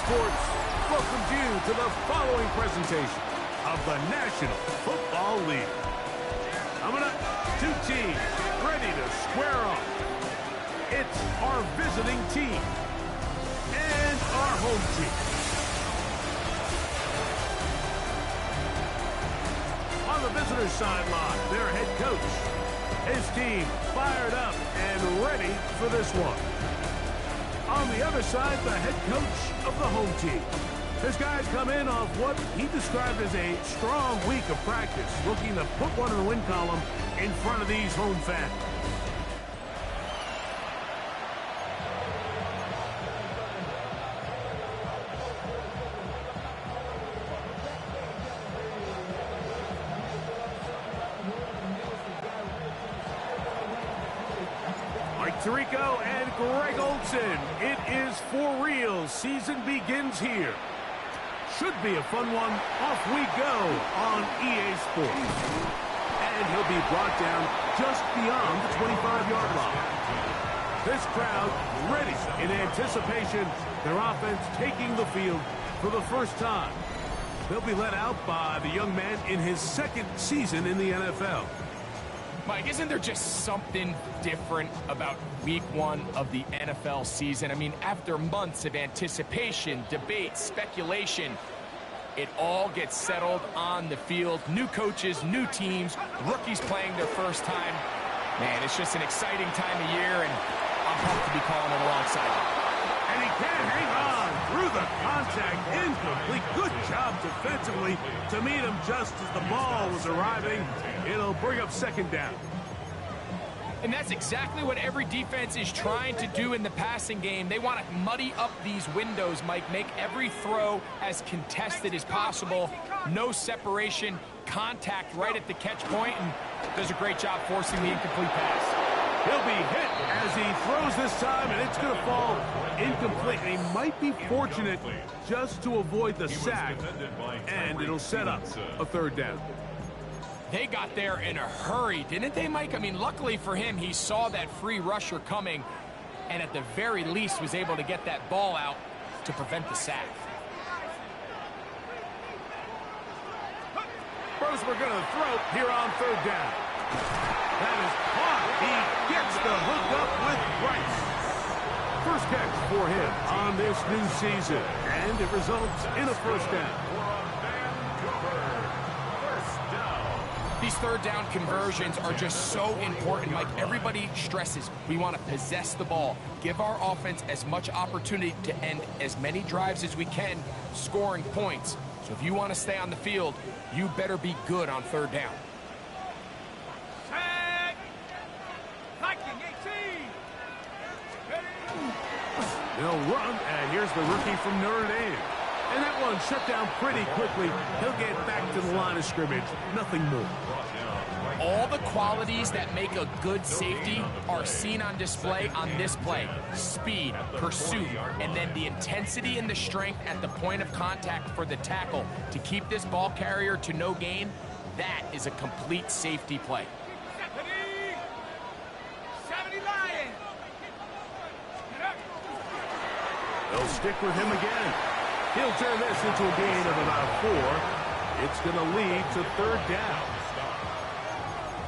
Sports welcomes you to the following presentation of the National Football League. Coming up, two teams ready to square off. It's our visiting team and our home team. On the visitor's sideline, their head coach. His team fired up and ready for this one. On the other side, the head coach of the home team. His guys come in off what he described as a strong week of practice, looking to put one in the win column in front of these home fans. Tirico and Greg Olson. It is for real. Season begins here. Should be a fun one. Off we go on EA Sports. And he'll be brought down just beyond the 25-yard line. This crowd ready in anticipation. Their offense taking the field for the first time. They'll be led out by the young man in his second season in the NFL. Mike, isn't there just something different about week one of the NFL season? I mean, after months of anticipation, debate, speculation, it all gets settled on the field. New coaches, new teams, rookies playing their first time. Man, it's just an exciting time of year, and I'm pumped to be calling it alongside him. And he can't hang on through the contact. Incomplete. Good job defensively to meet him just as the ball was arriving. It'll bring up second down. And that's exactly what every defense is trying to do in the passing game. They want to muddy up these windows, Mike, make every throw as contested as possible. No separation, contact right at the catch point, and does a great job forcing the incomplete pass. He'll be hit as he throws this time, and it's going to fall incomplete. And he might be fortunate just to avoid the sack, and it'll set up a third down. They got there in a hurry, didn't they, Mike? I mean, luckily for him, he saw that free rusher coming, and at the very least was able to get that ball out to prevent the sack. First, we're going to throw here on third down. That is caught. He gets the hook up with Rice. First catch for him on this new season, and it results in a first down. These third down conversions are just so important, Mike. Everybody stresses we want to possess the ball, give our offense as much opportunity to end as many drives as we can, scoring points. So if you want to stay on the field, you better be good on third down. They'll run, and here's the rookie from Notre Dame. And that one shut down pretty quickly. He'll get back to the line of scrimmage. Nothing more. All the qualities that make a good safety are seen on display on this play. Speed, pursuit, and then the intensity and the strength at the point of contact for the tackle to keep this ball carrier to no gain. That is a complete safety play. They'll stick with him again. He'll turn this into a gain of about 4. It's going to lead to third down.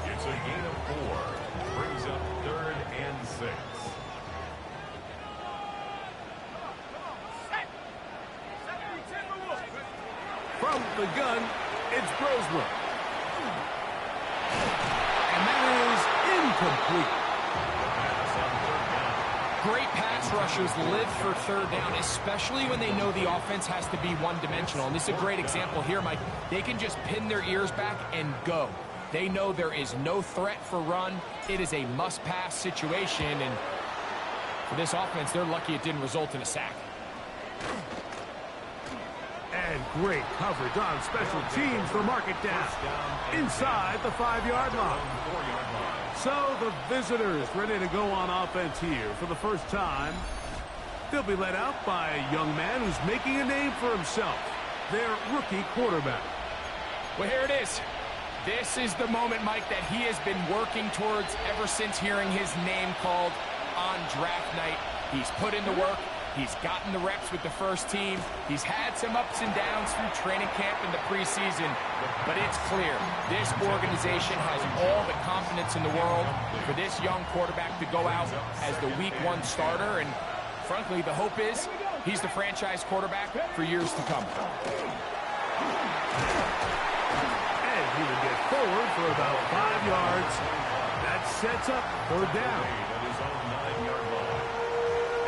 It's a gain of 4. Brings up 3rd and 6. From the gun, it's Broswell. And that is incomplete. Great pass rushers live for third down, especially when they know the offense has to be one-dimensional. And this is a great example here, Mike. They can just pin their ears back and go. They know there is no threat for run. It is a must-pass situation, and for this offense, they're lucky it didn't result in a sack. And great coverage on special teams. They'll mark it down inside the 5-yard line. So the visitors ready to go on offense here for the first time. They'll be led out by a young man who's making a name for himself, their rookie quarterback. Well, here it is. This is the moment, Mike, that he has been working towards ever since hearing his name called on draft night. He's put in the work. He's gotten the reps with the first team. He's had some ups and downs through training camp and the preseason, but it's clear this organization has all the confidence in the world for this young quarterback to go out as the Week 1 starter, and frankly, the hope is he's the franchise quarterback for years to come. And he will get forward for about 5 yards. That sets up third down. At his own 9-yard line.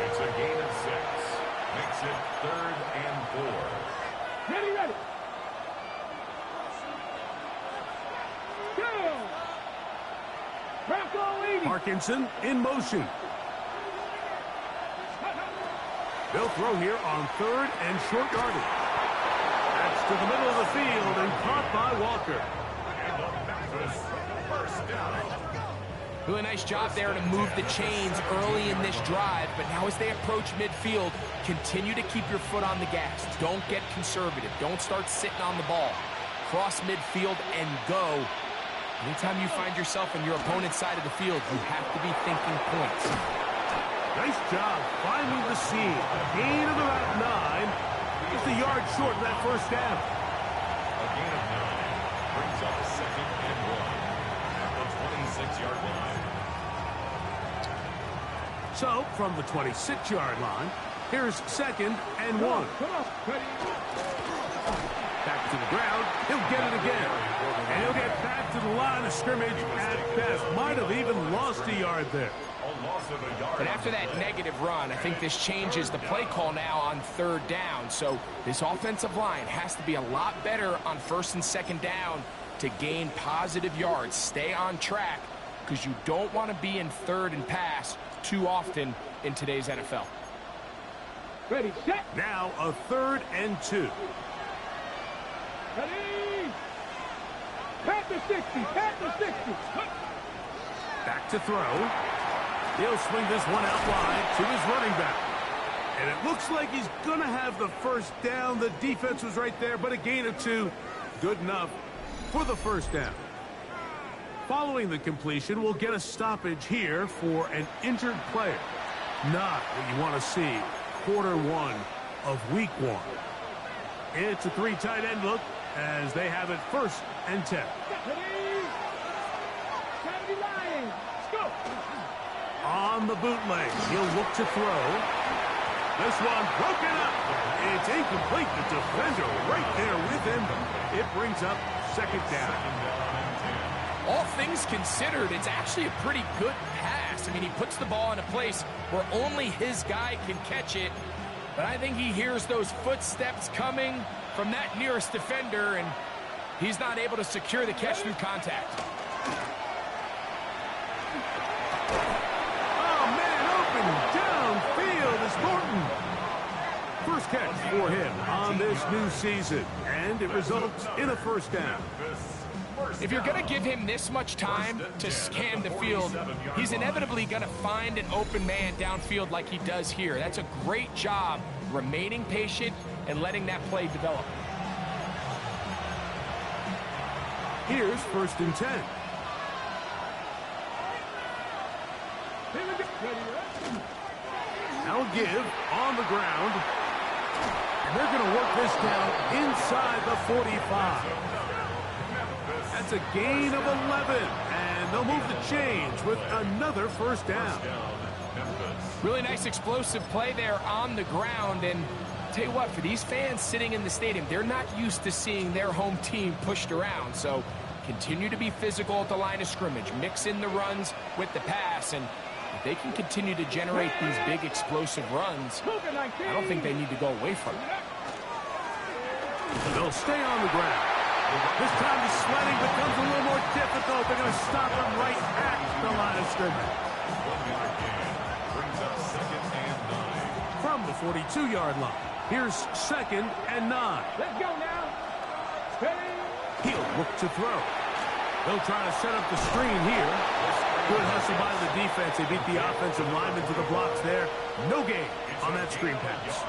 It's a gain of 6. Makes it 3rd and 4. Ready. Go! Bronco leading. Parkinson in motion. They'll throw here on 3rd and short yardage. That's to the middle of the field and caught by Walker. And the Memphis first down. Really nice job there to move the chains early in this drive, but now as they approach midfield, continue to keep your foot on the gas. Don't get conservative. Don't start sitting on the ball. Cross midfield and go. Anytime you find yourself on your opponent's side of the field, you have to be thinking points. Nice job finding the seam. Gain of about 9. Just a yard short of that first down. A gain of 9 brings up 2nd and 1 at the 26-yard line. So, from the 26-yard line, here's 2nd and 1. Back to the ground. He'll get it again. And he'll get back to the line of scrimmage at best. Might have even lost a yard there. A loss of a yard. But after that negative run, I think this changes the play call now on 3rd down. So this offensive line has to be a lot better on 1st and 2nd down to gain positive yards. Stay on track because you don't want to be in 3rd and pass too often in today's NFL. Ready, set. Now a 3rd and 2. Ready. Pat the 60. Back to throw. He'll swing this one out wide to his running back. And it looks like he's going to have the first down. The defense was right there, but a gain of 2. Good enough for the first down. Following the completion, we'll get a stoppage here for an injured player. Not what you want to see quarter 1 of Week 1. It's a 3 tight end look as they have it 1st and 10. On the bootleg, he'll look to throw. This one broken up. It's incomplete. The defender right there with him. It brings up 2nd down. All things considered, it's actually a pretty good pass. I mean, he puts the ball in a place where only his guy can catch it. But I think he hears those footsteps coming from that nearest defender, and he's not able to secure the catch through contact. Downfield is Thornton. First catch for him on this new season, and it results in a 1st down. If you're going to give him this much time to scan the field, he's inevitably going to find an open man downfield like he does here. That's a great job remaining patient and letting that play develop. Here's 1st and 10. Now give on the ground. And they're going to work this down inside the 45. That's a gain of 11. And they'll move the chains with another 1st down. Really nice explosive play there on the ground. And tell you what, for these fans sitting in the stadium, they're not used to seeing their home team pushed around. So continue to be physical at the line of scrimmage. Mix in the runs with the pass. And if they can continue to generate these big explosive runs, I don't think they need to go away from it. They'll stay on the ground. This time the sledding becomes a little more difficult. They're going to stop them right at the line of scrimmage. 1-yard gain brings up 2nd and 9. From the 42-yard line, here's 2nd and 9. Let's go now. Ready. He'll look to throw. They'll try to set up the screen here. Good hustle by the defense. They beat the offensive lineman to the blocks there. No gain on that screen pass.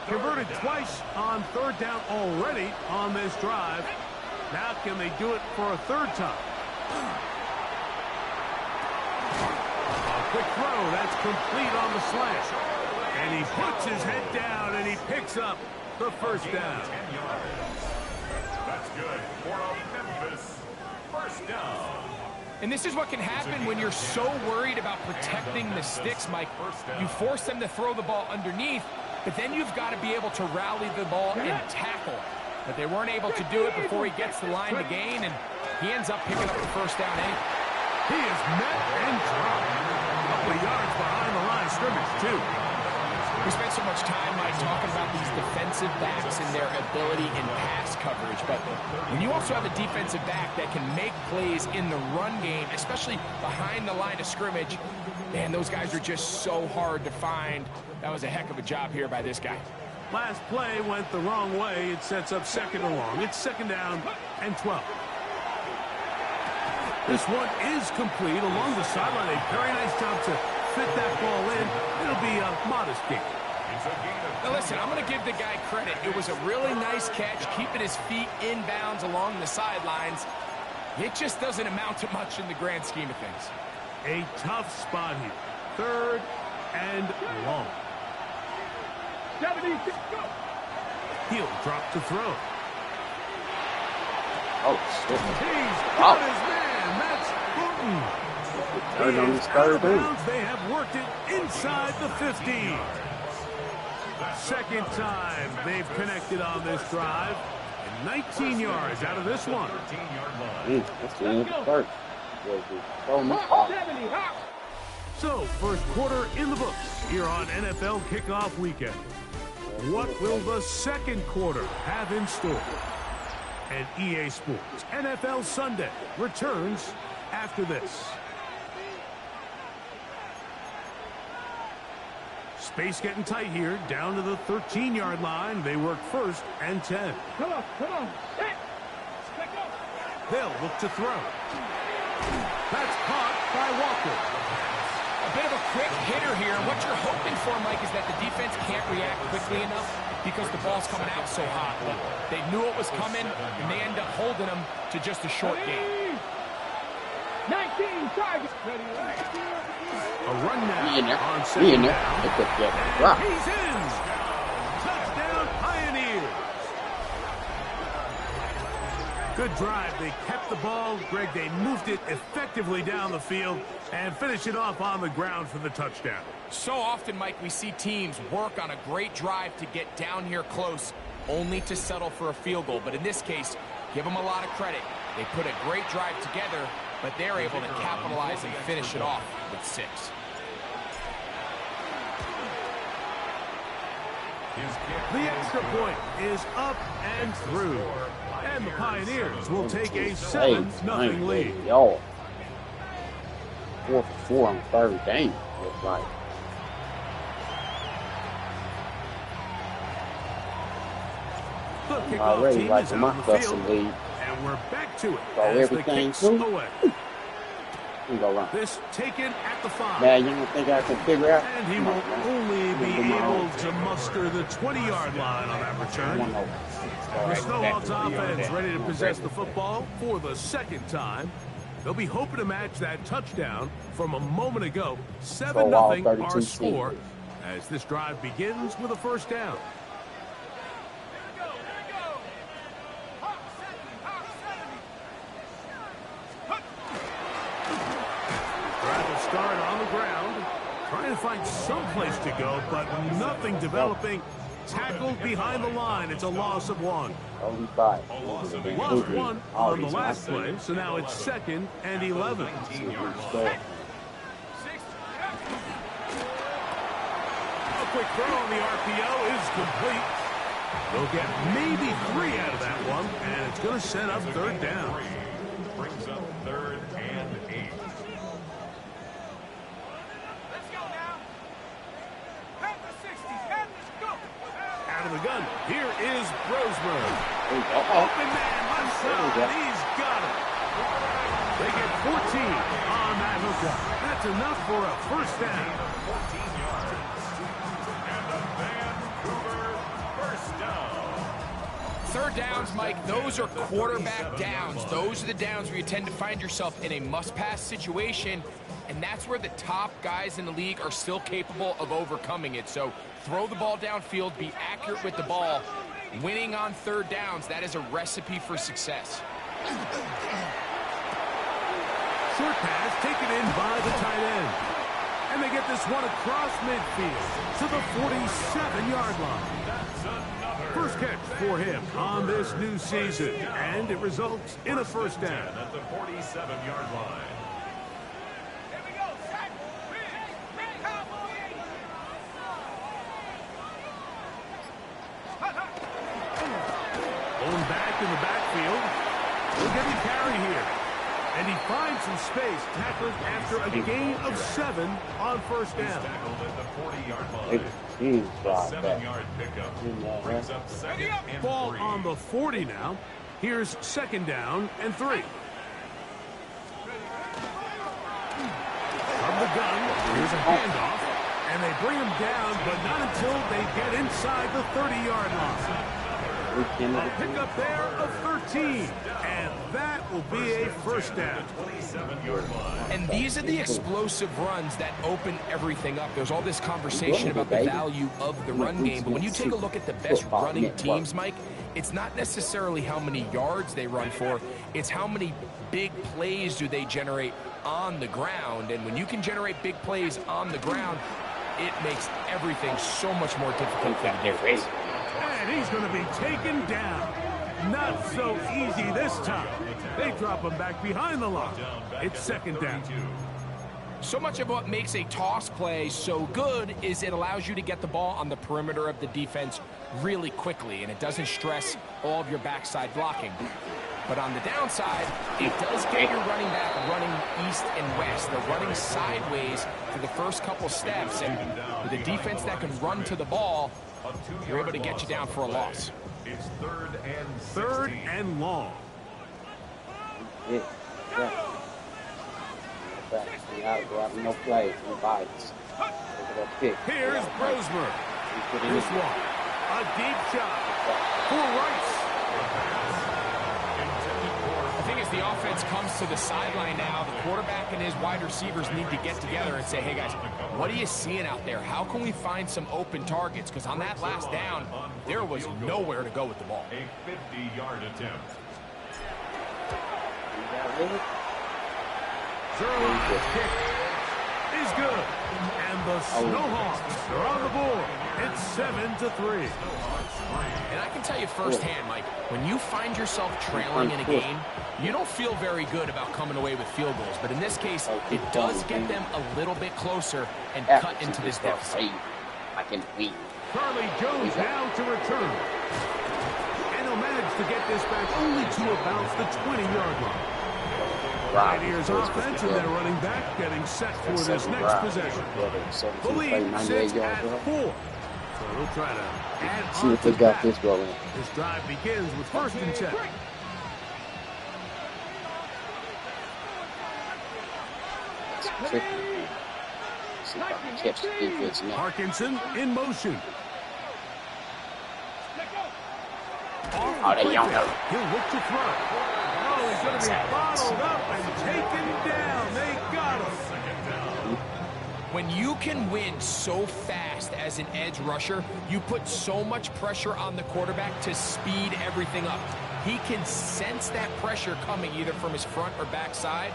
Converted twice on 3rd down already on this drive. Now can they do it for a 3rd time? A quick throw. That's complete on the slant. And he puts his head down, and he picks up the first down. 10 yards. That's good for a Memphis first down. And this is what can happen when you're so worried about protecting the sticks, Mike. You force them to throw the ball underneath, but then you've got to be able to rally the ball and tackle. But they weren't able to do it before he gets the line to gain, and he ends up picking up the first down anyway. He is met and dropped. A couple of yards behind the line of scrimmage, too. We spent so much time, Mike, talking about these defensive backs and their ability in pass coverage. But when you also have a defensive back that can make plays in the run game, especially behind the line of scrimmage, man, those guys are just so hard to find. That was a heck of a job here by this guy. Last play went the wrong way. It sets up second and long. It's second down and 12. This one is complete along the sideline. A very nice job to fit that ball in. It'll be a modest gain. Now listen, I'm going to give the guy credit. It was a really nice catch, keeping his feet inbounds along the sidelines. It just doesn't amount to much in the grand scheme of things. A tough spot here. Third and long. 76, go. He'll drop to throw. Oh, shit. He's got his man. That's Booten. Third on He this is out third of down. bounds. They have worked it inside the 50. Second time they've connected on this drive. And 19 yards out of this one. That's the end of the first. So much. 70, hop. So, first quarter in the books here on NFL Kickoff Weekend. What will the second quarter have in store? And EA Sports NFL Sunday returns after this. Space getting tight here, down to the 13-yard line. They work first and 10. Come on, set. They'll look to throw. That's caught by Walker. A bit of a quick hitter here. What you're hoping for, Mike, is that the defense can't react quickly enough because the ball's coming out so hot. But they knew it was coming, and they end up holding them to just a short game. 19 targets. Ready, A run now He in there. on He second in there. down. Look at that. And Drop. he's in. Touchdown Pioneers. Good drive. They kept the ball. Greg, they moved it effectively down the field and finished it off on the ground for the touchdown. So often, Mike, we see teams work on a great drive to get down here close, only to settle for a field goal. But in this case, give them a lot of credit. They put a great drive together, but they're able to capitalize and finish it off with 6. The extra point is up and through. And the Pioneers will take a 7-0 lead. Y'all. 4 for 4 on third down. Looks like. The kickoff Already team like is the out on the Memphis field, lead. and we're back to it So as the everything kicks too? away. We go run. This taken at the 5. Now you don't think I can figure out? And he will only be able to muster the 20-yard line on that return. The Snowhawks offense ready to possess the football for the second time. They'll be hoping to match that touchdown from a moment ago. 7-0 our score as this drive begins with a first down. Drive will start on the ground. Trying to find some place to go, but nothing developing. Tackled behind the line. It's a loss of 1. Lost 1 on the last play, so now it's 2nd and 11. A quick throw on the RPO is complete. They'll get maybe 3 out of that one, and it's going to set up third down. Brings up 3rd and 8. Let's go now. At the 60. Let's go. Out of the gun, here is Brosmer. Uh-oh. Open man left side, he's got it. They get 14 on that hookup. That's enough for a first down. 14 yards. And the Vancouver first down. Third downs, Mike, those are quarterback downs. Those are the downs where you tend to find yourself in a must-pass situation, and that's where the top guys in the league are still capable of overcoming it. So throw the ball downfield, be accurate with the ball. Winning on third downs, that is a recipe for success. Short pass taken in by the tight end. And they get this one across midfield to the 47-yard line. First catch for him on this new season, and it results in a first down. At the 47-yard line. Going back in the backfield. He'll get a carry here. And he finds some space, tackled after a gain of 7 on first down. Tackled at the 40-yard line. The 7-yard pickup brings up second and Ball 3. on the 40 now. Here's second down and 3. From the gun, here's a handoff. And they bring him down, but not until they get inside the 30-yard line. A pickup there of 13, and that will be a first down. And these are the explosive runs that open everything up. There's all this conversation about the value of the run game, but when you take a look at the best running teams, Mike, it's not necessarily how many yards they run for, it's how many big plays do they generate on the ground. And when you can generate big plays on the ground, it makes everything so much more difficult for the defense. And he's going to be taken down. Not so easy this time. They drop him back behind the line. It's second down. So much of what makes a toss play so good is it allows you to get the ball on the perimeter of the defense really quickly, and it doesn't stress all of your backside blocking. But on the downside, it does get your running back running east and west. They're running sideways for the first couple steps, and with a defense that can run to the ball, you're able to get you down for a loss. It's third and long. No plays, no bites. Here's Brosmer. This one, a deep shot for Rice. I think as the offense comes to the sideline now, the quarterback and his wide receivers need to get together and say, hey guys, what are you seeing out there? How can we find some open targets? Because on that last down, there was nowhere to go with the ball. a 50-yard attempt. Zerlin's kick is good. And the Snowhawks are on the board. It's 7-3. And I can tell you firsthand, Mike, when you find yourself trailing in a game, you don't feel very good about coming away with field goals. But in this case, it does get them a little bit closer and cut into this deficit. I can beat. Charlie Jones now to return. And he'll manage to get this back only to about the 20-yard line. Pioneers offense and their running back getting set for this next possession. The lead sits at 4. So they'll try to add See on if to they got that. this rolling. This drive begins with 1st and 10. See if I can catch the defense now. Parkinson in motion. Oh, they young up. He'll look to throw. Oh, he's going to be bottled up and taken down. They got him. When you can win so fast as an edge rusher, you put so much pressure on the quarterback to speed everything up. He can sense that pressure coming either from his front or back side.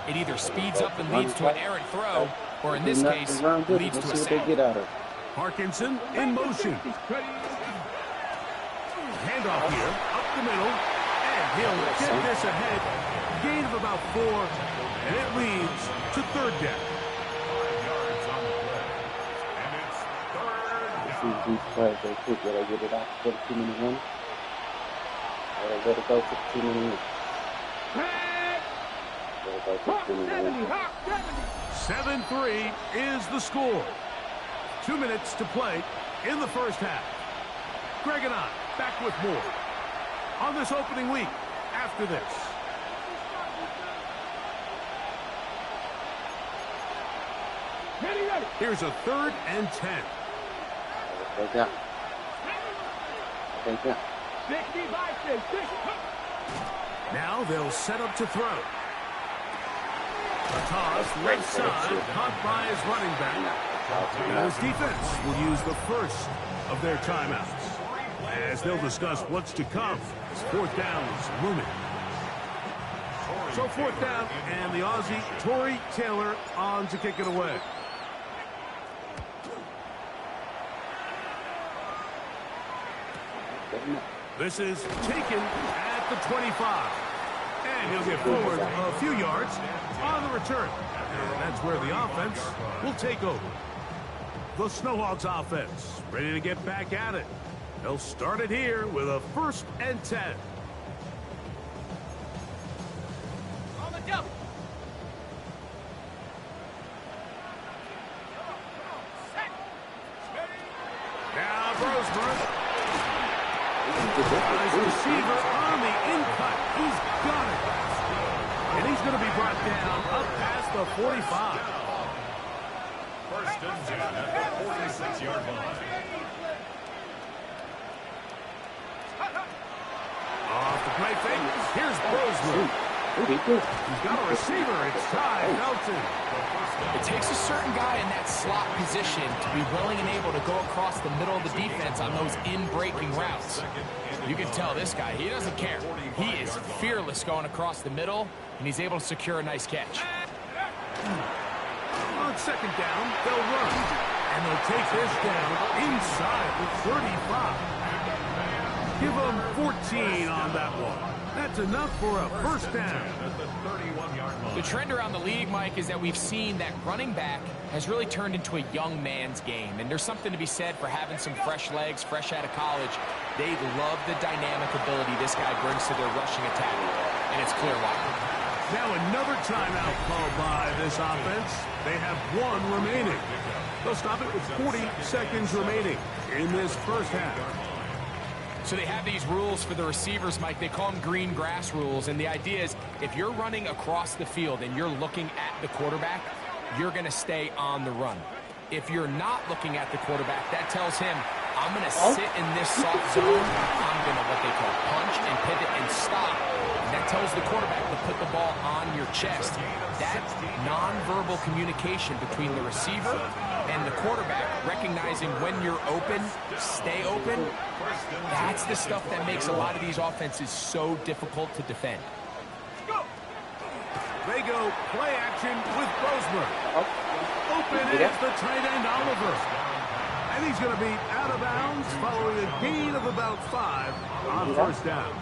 It either speeds up and leads to an errant throw, or in this case, leads to a sack. Parkinson in motion. Handoff here, up the middle, and he'll get this ahead. Gain of about 4, and it leads to 3rd down. 5 yards on the play. And it's 3rd See these plays, they quick. Will they get it out for the 2-minute run? Or they let it go for the 2-minute run? Let it go for the 2-minute run. 7-3 is the score. 2 minutes to play in the first half. Greg and I back with more on this opening week after this. Here's a 3rd and 10. Take that. Take that. Now they'll set up to throw. A toss, left side, caught by his running back. Now his defense will use the first of their timeouts, as they'll discuss what's to come as fourth down is looming. So fourth down, and the Aussie, Tory Taylor, on to kick it away. This is taken at the 25. And he'll get forward a few yards on the return. And that's where the offense will take over. The Snowhawks offense ready to get back at it. They'll start it here with a 1st and 10. On the double. Now Brosmer. His receiver on the in-cut. He's got it. And he's going to be brought down up past the 45. 1st and 10 at the 46-yard line. Off the play fake. Here's Brosmer. He's got a receiver. It's Ty Felton. It takes a certain guy in that slot position to be willing and able to go across the middle of the defense on those in-breaking routes. You can tell this guy, he doesn't care. He is fearless going across the middle, and he's able to secure a nice catch. On 2nd down, they'll run. And they'll take this down inside the 35. Give them 14 on that one. That's enough for a 1st down. The trend around the league, Mike, is that we've seen that running back has really turned into a young man's game. And there's something to be said for having some fresh legs, fresh out of college. They love the dynamic ability this guy brings to their rushing attack. And it's clear why. Now another timeout called by this offense. They have 1 remaining. They'll stop it with 40 seconds remaining in this 1st half. So they have these rules for the receivers, Mike. They call them green grass rules. And the idea is if you're running across the field and you're looking at the quarterback, you're going to stay on the run. If you're not looking at the quarterback, that tells him, I'm going to sit in this soft zone. I'm going to what they call punch and pivot and stop. And that tells the quarterback to put the ball on your chest. That nonverbal communication between the receiver and the quarterback, recognizing when you're open, stay open, that's the stuff that makes a lot of these offenses so difficult to defend. They go play action with Brosmer. Open is the tight end Oliver. And he's going to be out of bounds following a gain of about 5 on 1st down.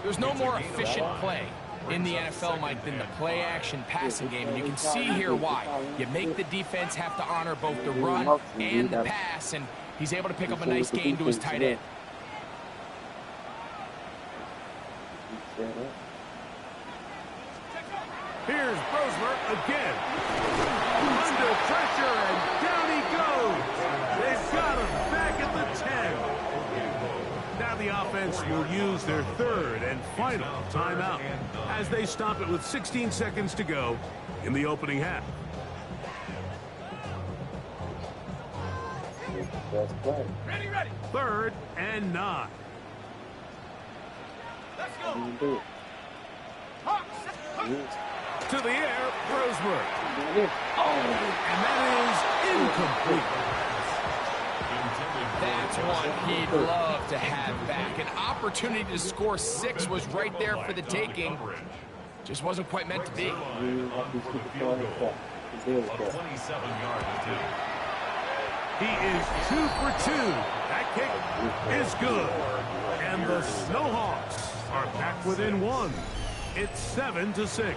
There's no more efficient play in the NFL, Mike, than the play-action passing game. And you can see here why. You make the defense have to honor both the run and the pass, and he's able to pick up a nice gain to his tight end. Here's Brosmer again. Under pressure, and down he goes. They've got him back at the 10. Now the offense will use their 3rd and final timeout as they stop it with 16 seconds to go in the opening half. Ready, ready. 3rd and 9. Let's go. To the air, Brosmer. And that is incomplete. That's one he'd love to have back. An opportunity to score 6 was right there for the taking. Just wasn't quite meant to be. A 27-yard attempt. He is 2 for 2. That kick is good. And the Snowhawks are back within 1. It's 7-6.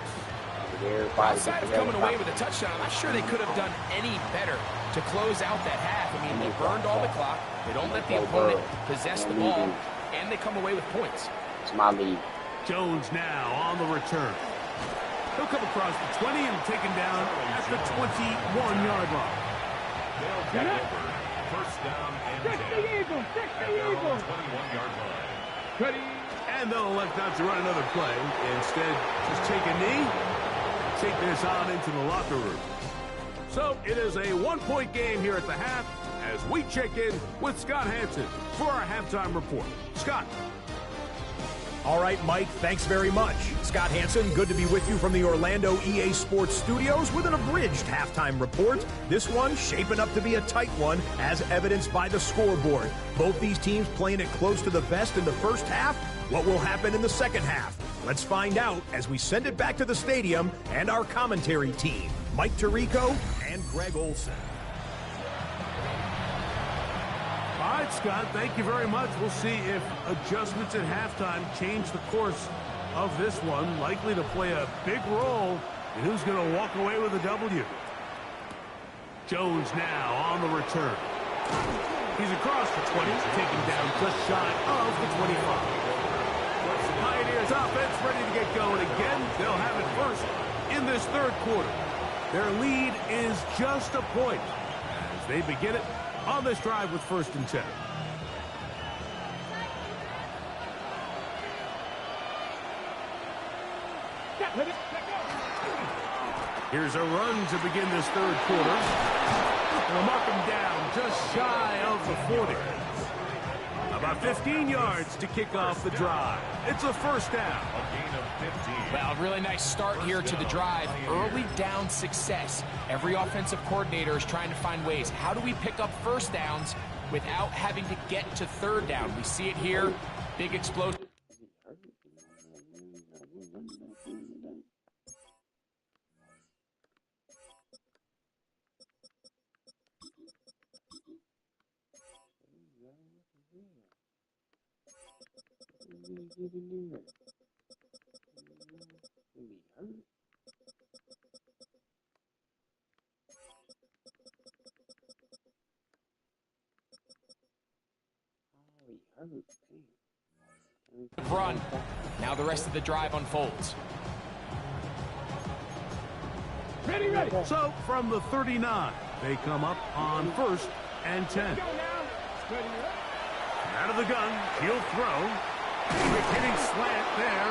Outside of coming away with a touchdown, I'm not sure they could have done any better to close out that half. I mean, they burned all the clock. They don't let the opponent possess the ball, and they come away with points. It's my lead. Jones now on the return. He'll come across the 20 and taken down at the 21-yard line. They'll get over. 1st down and 10. At their own 21-yard line. And they'll elect not to run another play. Instead, just take a knee, take this on into the locker room. So it is a 1-point game here at the half as we check in with Scott Hansen for our halftime report. Scott. All right, Mike, thanks very much. Scott Hansen, good to be with you from the Orlando EA Sports Studios with an abridged halftime report. This one shaping up to be a tight one, as evidenced by the scoreboard. Both these teams playing it close to the vest in the first half. What will happen in the second half? Let's find out as we send it back to the stadium and our commentary team, Mike Tirico and Greg Olson. All right, Scott, thank you very much. We'll see if adjustments at halftime change the course of this one. Likely to play a big role in who's going to walk away with a W. Jones now on the return. He's across the 20, taken down just shy of the 25. Pioneers offense ready to get going again. They'll have it first in this third quarter. Their lead is just a point as they begin it on this drive with 1st and 10. Here's a run to begin this third quarter. They'll mark him down just shy of the 40. About 15 yards to kick off the drive. It's a first down. A gain of 15. Well, really nice start here to the drive. Early down success. Every offensive coordinator is trying to find ways. How do we pick up first downs without having to get to third down? We see it here. Big explosion. Run. Now the rest of the drive unfolds. Ready. So from the 39, they come up on 1st and 10. Out of the gun, he'll throw. Quick hitting slant there.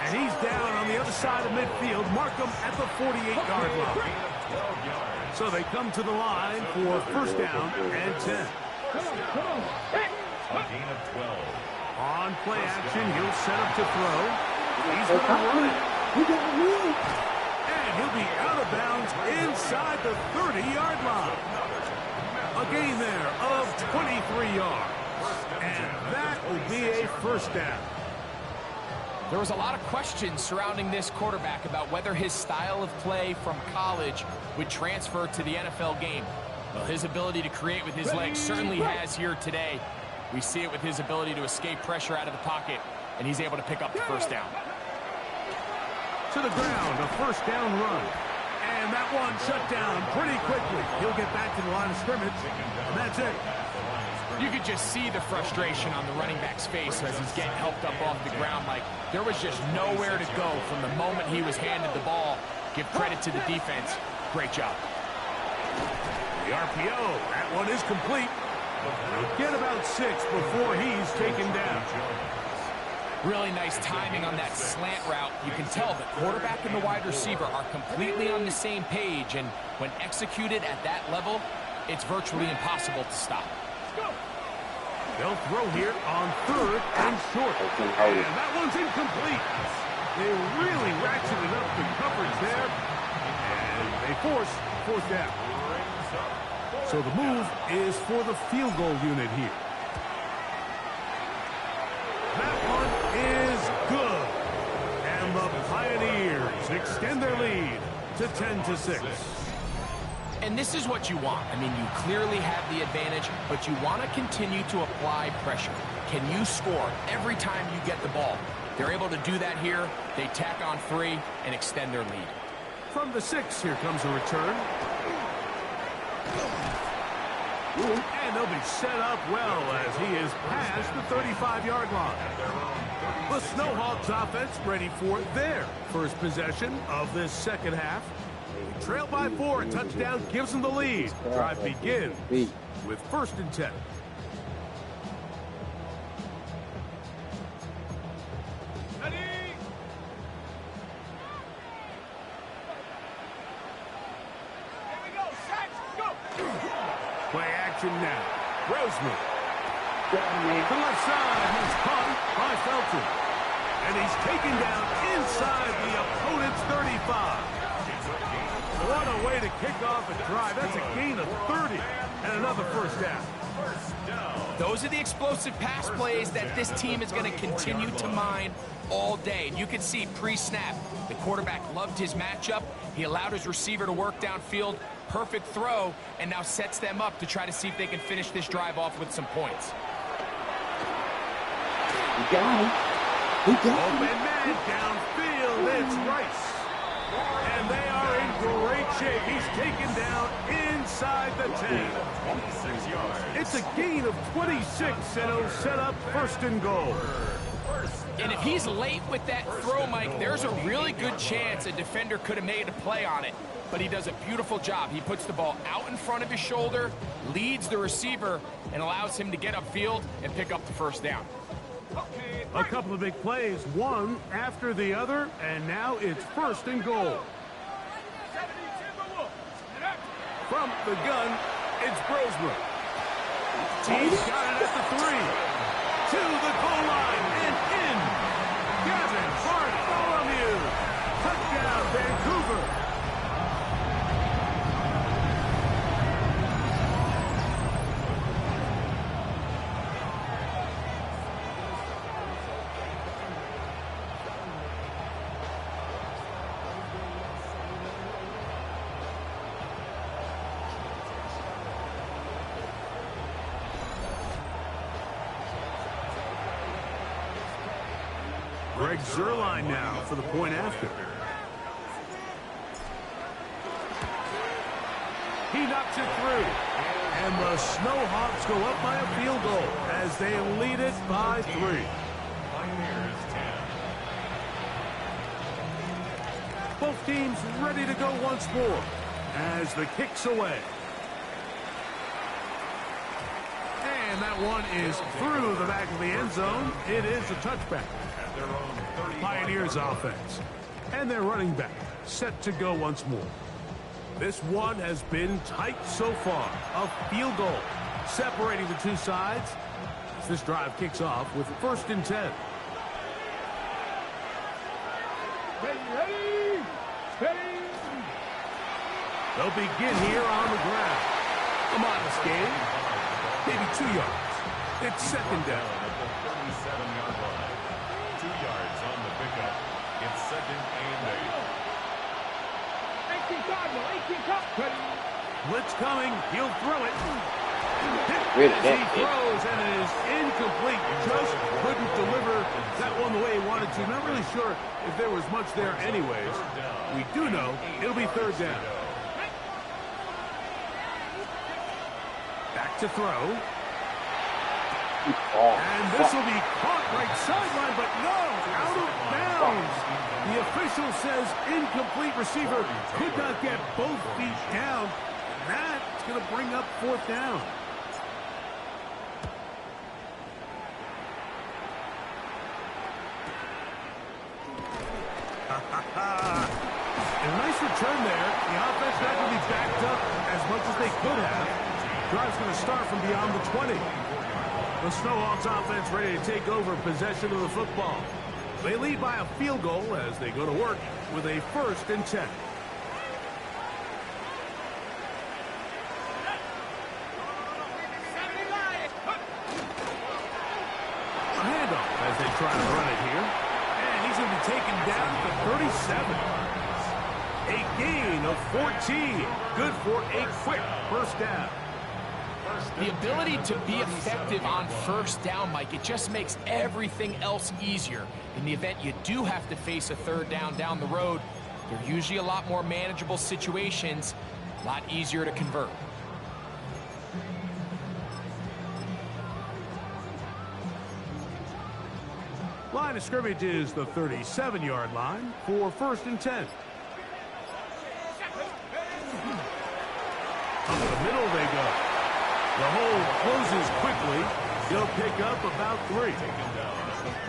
And he's down on the other side of midfield. Mark him at the 48-yard line. So they come to the line for 1st down and 10. A gain of 12. On play action, he'll set up to throw. He's going to run it. And he'll be out of bounds inside the 30-yard line. A gain there of 23 yards. And that will be a 1st down. There was a lot of questions surrounding this quarterback about whether his style of play from college would transfer to the NFL game. Well, his ability to create with his legs certainly has here today. We see it with his ability to escape pressure out of the pocket, and he's able to pick up the 1st down. To the ground, a 1st down run. And that one shut down pretty quickly. He'll get back to the line of scrimmage, and that's it. You could just see the frustration on the running back's face as he's getting helped up off the ground. Like there was just nowhere to go from the moment he was handed the ball. Give credit to the defense. Great job. The RPO, that one is complete. He'll get about 6 before he's taken down. Really nice timing on that slant route. You can tell the quarterback and the wide receiver are completely on the same page, and when executed at that level, it's virtually impossible to stop. They'll throw here on 3rd and short. And that one's incomplete. They really ratcheted up the coverage there. And they force 4th down. So the move is for the field goal unit here. That one is good. And the Pioneers extend their lead to 10-6. And this is what you want. I mean, you clearly have the advantage, but you want to continue to apply pressure. Can you score every time you get the ball? They're able to do that here. They tack on 3 and extend their lead. From the 6, here comes a return. And they'll be set up well as he is past the 35-yard line. The Snowhawks offense ready for their first possession of this second half. Trail by 4, a touchdown gives them the lead. Drive begins with 1st and 10. Ready? Here we go. Set. Go. Play action now. Roseman. To the left side. He's caught by Felton. And he's taken down inside the opponent's 35. What a way to kick off a drive. That's a gain of 30 and another first down. Those are the explosive pass plays that this team is going to continue to mine all day. And you can see pre-snap, the quarterback loved his matchup. He allowed his receiver to work downfield. Perfect throw, and now sets them up to try to see if they can finish this drive off with some points. He got him. He got Open him. man downfield. It's Rice. And they are in great shape. He's taken down inside the 10. It's a gain of 26, and it'll set up first and goal. And if he's late with that throw, Mike, there's a really good chance a defender could have made a play on it. But he does a beautiful job. He puts the ball out in front of his shoulder, leads the receiver, and allows him to get upfield and pick up the first down. A couple of big plays, one after the other, and now it's first and goal. From the gun, it's Brosmer. He's got it at the 3. To the goal line and in. Gavin Bartholomew. Touchdown, Vancouver. Greg Zuerlein now for the point after. He knocks it through. And the Snowhawks go up by a field goal as they lead it by 3. Both teams ready to go once more as the kick's away. And that one is through the back of the end zone. It is a touchback. Pioneers offense. And their running back set to go once more. This one has been tight so far. A field goal separating the two sides as this drive kicks off with first and 10. Ready, steady. They'll begin here on the ground. A modest gain. Maybe 2 yards. It's second down. At the 37-yard line. 2 yards on the pickup. It's second and 8. Blitz coming. He'll throw it. Really He bad. throws, and it is incomplete. Just couldn't deliver that one the way he wanted to. Not really sure if there was much there anyways. We do know it'll be third down. Back to throw. And this will be caught right sideline, but no, out of bounds. The official says incomplete. Receiver could not get both feet down. That's going to bring up fourth down. And a nice return there. The offense not going to be backed up as much as they could have. Drive's going to start from beyond the 20. The Snowhawks offense ready to take over possession of the football. They lead by a field goal as they go to work with a first and 10. A handoff as they try to run it here. And he's going to be taken down to 37. A gain of 14. Good for a quick first down. The ability to be effective on first down, Mike, it just makes everything else easier. In the event you do have to face a third down the road, they're usually a lot more manageable situations, a lot easier to convert. Line of scrimmage is the 37-yard line for first and 10. Up the middle they go. The hole closes quickly. He'll pick up about 3.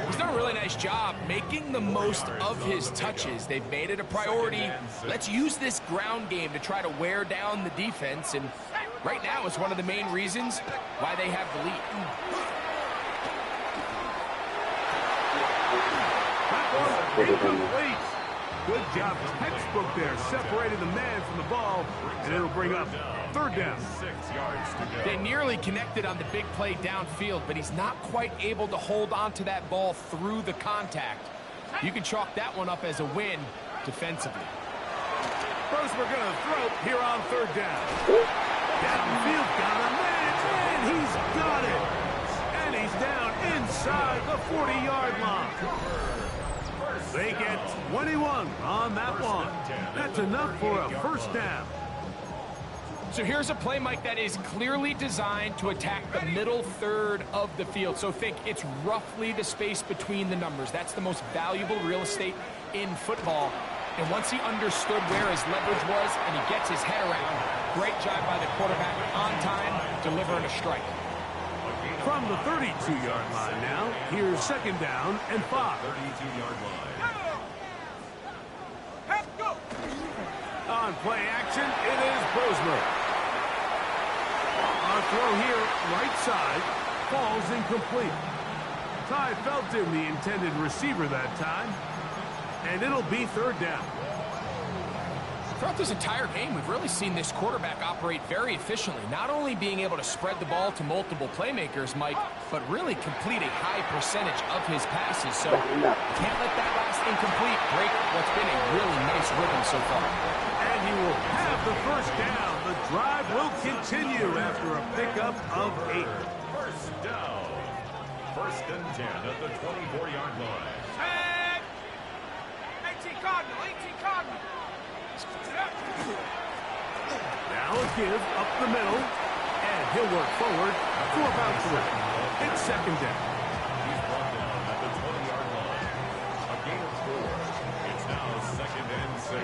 He's done a really nice job making the most of his touches. They've made it a priority. Let's use this ground game to try to wear down the defense, and right now it's one of the main reasons why they have the lead. That one's incomplete. Good job, textbook there, separating the man from the ball, and it'll bring up third down. 6 yards to go. They nearly connected on the big play downfield, but he's not quite able to hold on to that ball through the contact. You can chalk that one up as a win defensively. First, we're going to throw here on third down. Downfield, got a man, and he's got it. And he's down inside the 40-yard line. They get 21 on that one. That's enough for a first down. So here's a play, Mike, that is clearly designed to attack the middle third of the field. So think it's roughly the space between the numbers. That's the most valuable real estate in football. And once he understood where his leverage was and he gets his head around, great job by the quarterback on time, delivering a strike. From the 32-yard line now, here's second down and 5. 32-yard line. Go! On play action, it is Brosmer. On throw here, right side, falls incomplete. Ty Felton, the intended receiver that time, and it'll be third down. Throughout this entire game, we've really seen this quarterback operate very efficiently, not only being able to spread the ball to multiple playmakers, Mike, but really complete a high percentage of his passes. So can't let that last incomplete break what's been a really nice rhythm so far. And he will have the first down. The drive will continue after a pickup of 8. First down. First and 10 at the 24-yard line. And 18 Cardinal, 18 Cardinal. Now a give up the middle, and he'll work forward for about 3. It's second down. He's brought down at the 20-yard line. A gain of 4. It's now second and 6.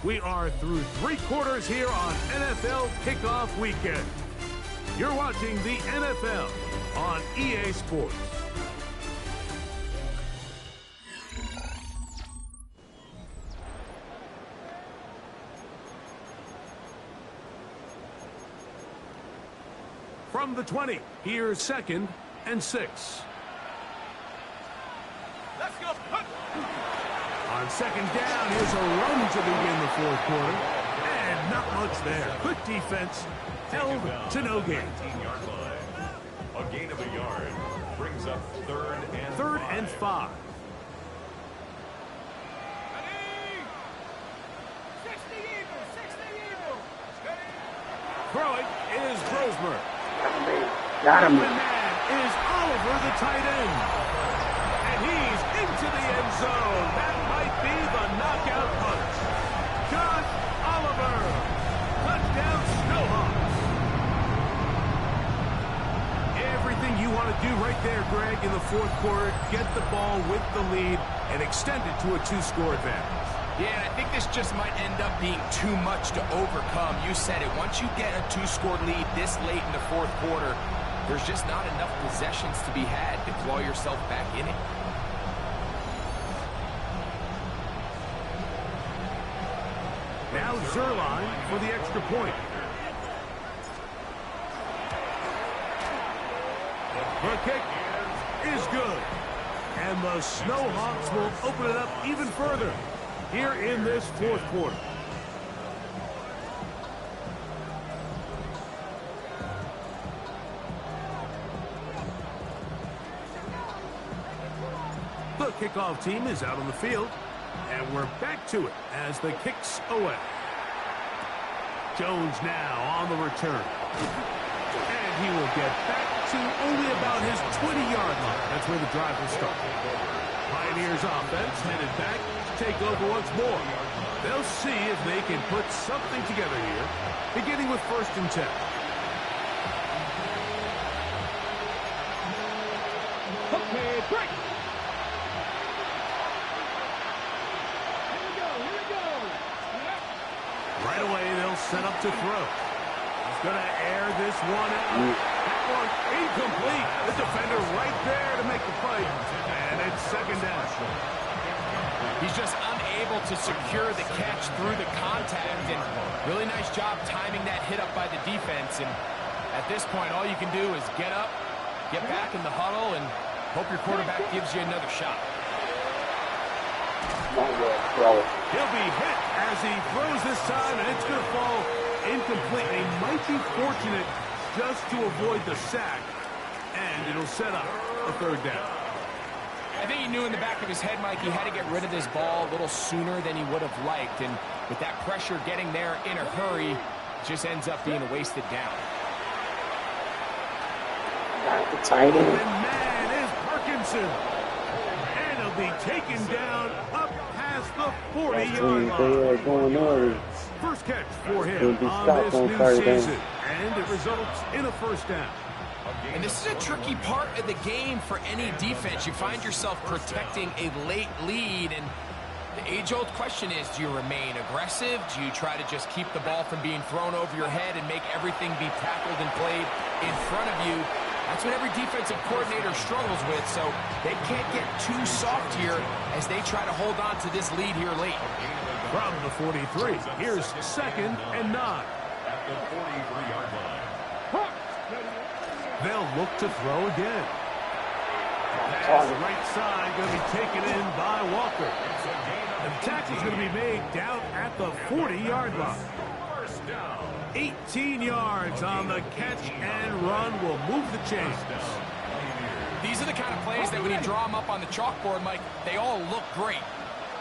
We are through 3 quarters here on NFL Kickoff Weekend. You're watching the NFL on EA Sports. From the 20, here's second and 6. Let's go. On second down, here's a run to begin the fourth quarter. And not much there. Good defense. Held to no gain. 18-yard line. A gain of a yard brings up Third and 5. 60 Eagles. Throwing is Brosmer. Got him. The man is Oliver, the tight end. And he's into the end zone. That might be the knockout punch. Josh Oliver. Touchdown Snowhawks. Everything you want to do right there, Greg, in the fourth quarter. Get the ball with the lead and extend it to a 2-score advantage. Yeah, and I think this just might end up being too much to overcome. You said it. Once you get a 2-score lead this late in the fourth quarter, there's just not enough possessions to be had to claw yourself back in it. Now Zerline for the extra point. The kick is good. And the Snowhawks will open it up even further here in this fourth quarter. The kickoff team is out on the field, and we're back to it as the kicks away. Jones now on the return. And he will get back to only about his 20-yard line. That's where the drive will start. Pioneers offense headed back to take over once more. They'll see if they can put something together here, beginning with first and 10. Okay, break. Right away, they'll set up to throw. He's going to air this one out. That one incomplete. The defender right there to make the play. And it's second down. He's just unable to secure the catch through the contact, and really nice job timing that hit up by the defense. And at this point, all you can do is get up, get back in the huddle, and hope your quarterback gives you another shot. He'll be hit as he throws this time, and it's going to fall incomplete. He might be fortunate just to avoid the sack, and it'll set up a third down. I think he knew in the back of his head, Mike, he had to get rid of this ball a little sooner than he would have liked. And with that pressure getting there in a hurry, it just ends up being a wasted down. The tight end. And man is Parkinson. And he'll be taken down up past the 40-yard line. First catch for him on this new season. And it results in a first down. And this is a tricky part of the game for any defense. You find yourself protecting a late lead, and the age-old question is, do you remain aggressive? Do you try to just keep the ball from being thrown over your head and make everything be tackled and played in front of you? That's what every defensive coordinator struggles with, so they can't get too soft here as they try to hold on to this lead here late. From the 43, here's 2nd and 9. At the 43-yard line. They'll look to throw again. Pass right side going to be taken in by Walker. The tackle's going to be made down at the 40-yard line. 18 yards on the catch and run will move the chains. These are the kind of plays that when you draw them up on the chalkboard, Mike, they all look great.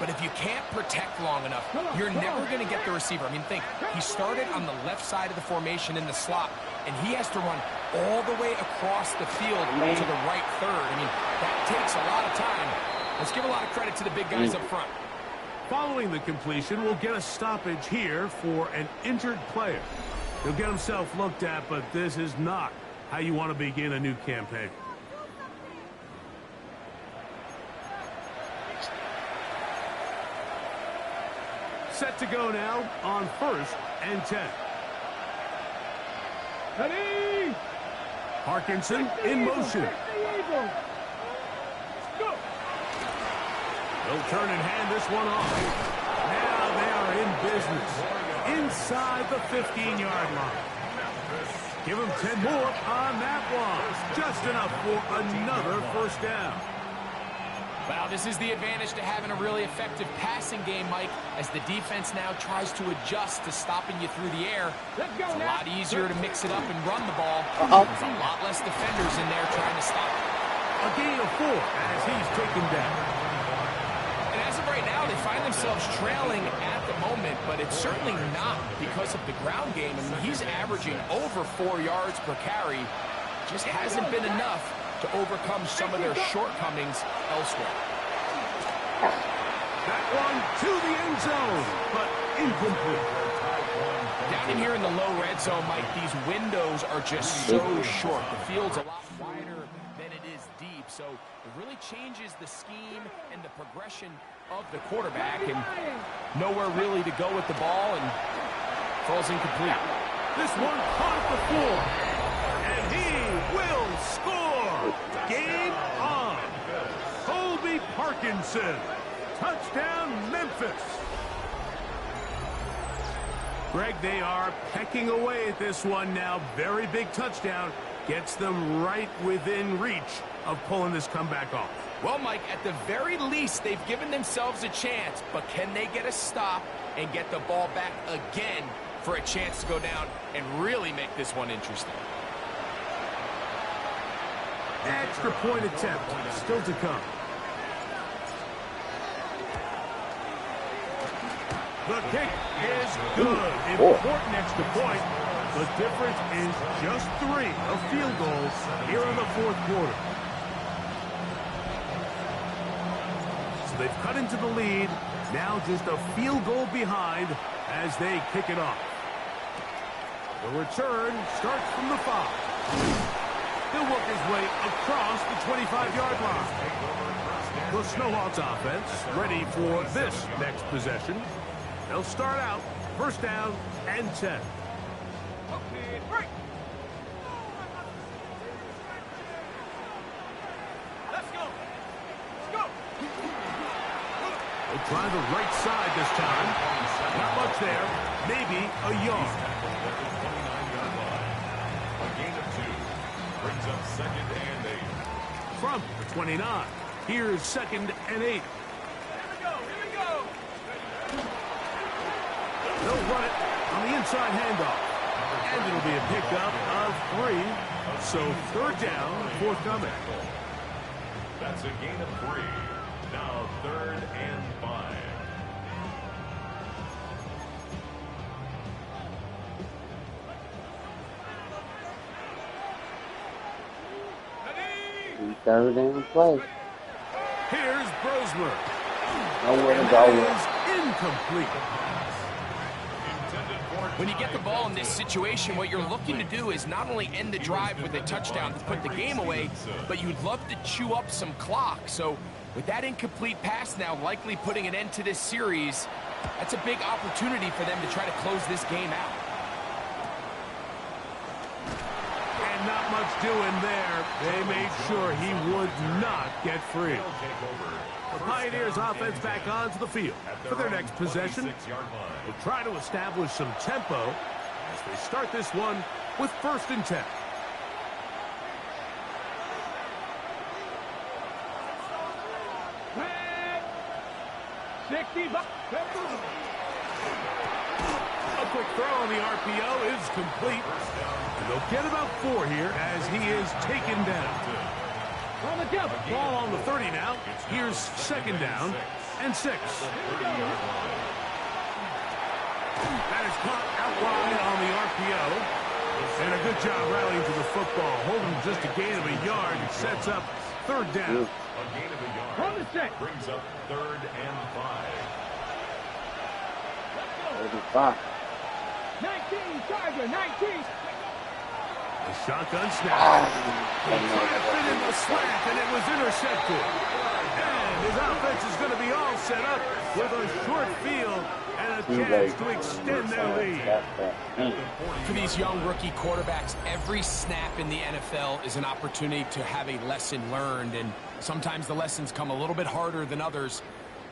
But if you can't protect long enough, you're never going to get the receiver. I mean, think, he started on the left side of the formation in the slot, and he has to run all the way across the field to the right third. I mean, that takes a lot of time. Let's give a lot of credit to the big guys up front. Following the completion, we'll get a stoppage here for an injured player. He'll get himself looked at, but this is not how you want to begin a new campaign. Set to go now on 1st and 10. Ready? Parkinson in motion. They'll turn and hand this one off. Now they are in business. Inside the 15-yard line. Give them 10 more on that one. Just enough for another first down. Well, this is the advantage to having a really effective passing game, Mike, as the defense now tries to adjust to stopping you through the air. It's a lot easier to mix it up and run the ball. There's a lot less defenders in there trying to stop it. A gain of 4 as he's taken down. And as of right now, they find themselves trailing at the moment, but it's certainly not because of the ground game. I mean, he's averaging over 4 yards per carry. Just hasn't been enough to overcome some of their shortcomings elsewhere. That one to the end zone, but incomplete. Down in here in the low red zone, Mike, these windows are just so short. The field's a lot wider than it is deep, so it really changes the scheme and the progression of the quarterback, and nowhere really to go with the ball, and falls incomplete. This one caught at the floor, and he will score. Game on. Colby Parkinson. Touchdown, Memphis. Greg, they are pecking away at this one now. Very big touchdown. Gets them right within reach of pulling this comeback off. Well, Mike, at the very least, they've given themselves a chance, but can they get a stop and get the ball back again for a chance to go down and really make this one interesting? Extra point attempt still to come. The kick is good. Important extra point. The difference is just 3 of field goals here in the 4th quarter. So they've cut into the lead. Now just a field goal behind as they kick it off. The return starts from the 5. He'll work his way across the 25-yard line. The Snowhawks offense ready for this next possession. They'll start out 1st down and 10. Okay, break. Let's go. Let's go. They'll try the right side this time. Not much there. Maybe a yard. A gain of 2. Brings up 2nd and 8. From the 29. Here's 2nd and 8. Here we go. Here we go. They'll run it on the inside handoff. And it'll be a pickup of 3. So 3rd down, forthcoming. That's a gain of 3. Now 3rd and 5. Third and play. Here's Brosmer. Nowhere to And go. that is incomplete. When you get the ball in this situation, what you're looking to do is not only end the drive with a touchdown to put the game away, but you'd love to chew up some clock. So with that incomplete pass now likely putting an end to this series, that's a big opportunity for them to try to close this game out. And not much doing there. They made sure he would not get free. The Pioneers offense back onto the field for their next possession. They'll try to establish some tempo as they start this one with 1st and 10. A quick throw on the RPO is complete. And they'll get about 4 here as he is taken down. On the jump. Ball on the 30 now. Here's 2nd down and 6. That is caught out wide on the RPO. And a good job rallying to the football. Holding just a gain of a yard. It sets up 3rd down. A gain of a yard. Brings up 3rd and 5. 19, Tiger, 19. The shotgun snap. He tried to fit in the slant, and it was intercepted. And his offense is going to be all set up with a short field and a chance to extend their lead. For these young rookie quarterbacks, every snap in the NFL is an opportunity to have a lesson learned, and sometimes the lessons come a little bit harder than others.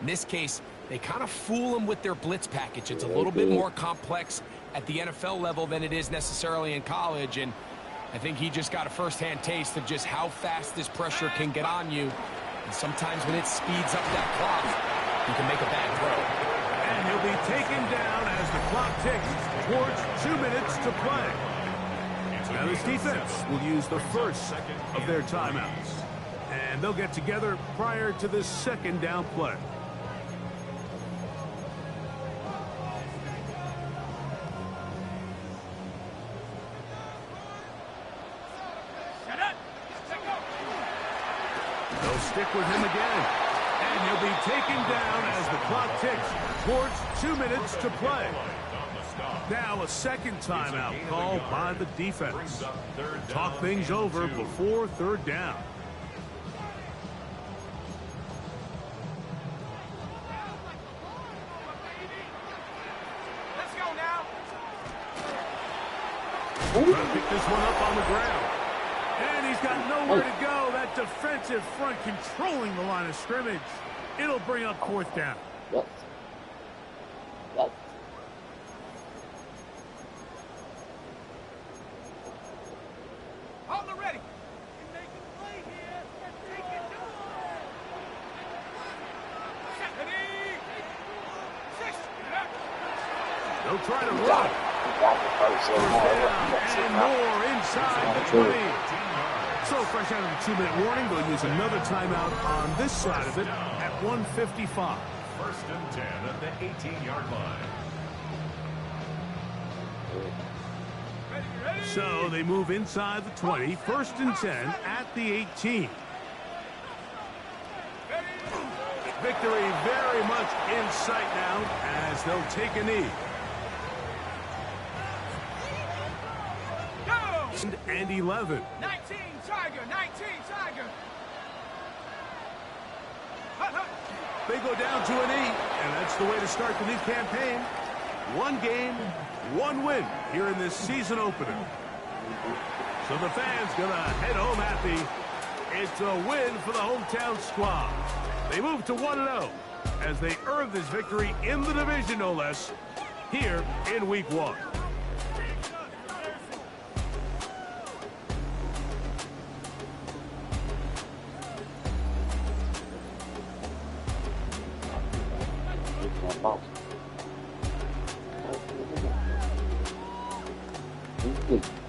In this case, they kind of fool them with their blitz package. It's a little bit more complex at the NFL level than it is necessarily in college, and I think he just got a first-hand taste of just how fast this pressure can get on you. And sometimes when it speeds up that clock, you can make a bad throw. And he'll be taken down as the clock ticks towards 2 minutes to play. Now this defense will use the first of their timeouts. And they'll get together prior to this 2nd down play. They'll stick with him again. And he'll be taken down as the clock ticks towards 2 minutes to play. Now a 2nd timeout called by the defense. Talk things over before 3rd down. Let's go now. Trying to pick this one up on the ground. And he's got nowhere to go. That defensive front controlling the line of scrimmage. It'll bring up 4th down. Yep. Yep. Hold it ready. They'll try to run. And more inside the 20. So fresh out of the 2-minute warning, they'll use another timeout on this side of it at 1:55. 1st and 10 at the 18-yard line. So they move inside the 20. 1st and 10 at the 18. Victory very much in sight now as they'll take a knee. And 11. 19, Tiger, 19, Tiger. They go down to a knee, and that's the way to start the new campaign. 1 game, 1 win here in this season opener. So the fans gonna head home happy. It's a win for the hometown squad. They move to 1-0 as they earn this victory in the division, no less, here in Week 1. Thank you.